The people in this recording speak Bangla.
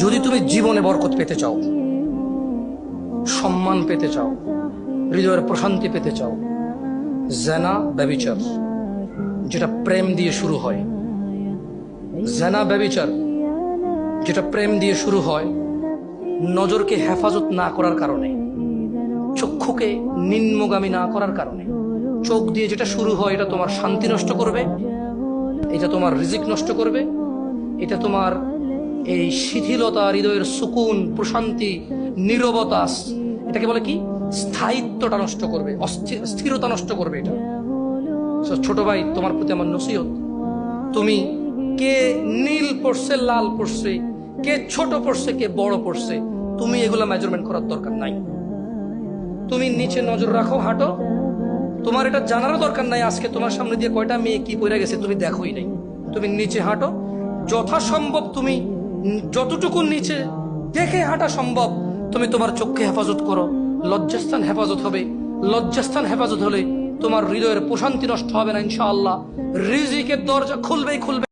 যদি তুমি জীবনে বরকত পেতে চাও, সম্মান পেতে চাও, হৃদয়ের প্রশান্তি পেতে চাও, জেনা ব্যভিচার যেটা প্রেম দিয়ে শুরু হয়, জেনা ব্যভিচার যেটা প্রেম দিয়ে শুরু হয়, নজরকে হেফাজত না করার কারণে, চক্ষুকে নিম্নগামী না করার কারণে, চোখ দিয়ে যেটা শুরু হয় এটা তোমার শান্তি নষ্ট করবে, এটা তোমার রিজিক নষ্ট করবে, এটা তোমার এই শিথিলতা, হৃদয়ের সুকুন, প্রশান্তি, নীরবতা, এটাকে বলে কি স্থায়িত্বটা নষ্ট করবে, স্থিরতা নষ্ট করবে এটা। ছোট ভাই, তোমার প্রতি আমার নসিহত, তুমি কে নীল পড়ছে, লাল পড়ছে, কে ছোট পড়ছে, কে বড় পড়ছে, তুমি এগুলা মেজারমেন্ট করার দরকার নাই। তুমি নিচে নজর রাখো, হাঁটো, তোমার এটা জানারও দরকার নাই আজকে তোমার সামনে দিয়ে কয়টা মেয়ে কি পড়ে গেছে তুমি দেখোই নাই। তুমি নিচে হাঁটো, যথাসম্ভব তুমি যতটুকু নিচে দেখে হাঁটা সম্ভব তুমি তোমার চোখকে হেফাজত করো। লজ্জাস্থান হেফাজত হবে, লজ্জাস্থান হেফাজত হলে তোমার হৃদয়ের প্রশান্তি নষ্ট হবে না ইনশাআল্লাহ। রিজিকের দরজা খুলবেই খুলবে।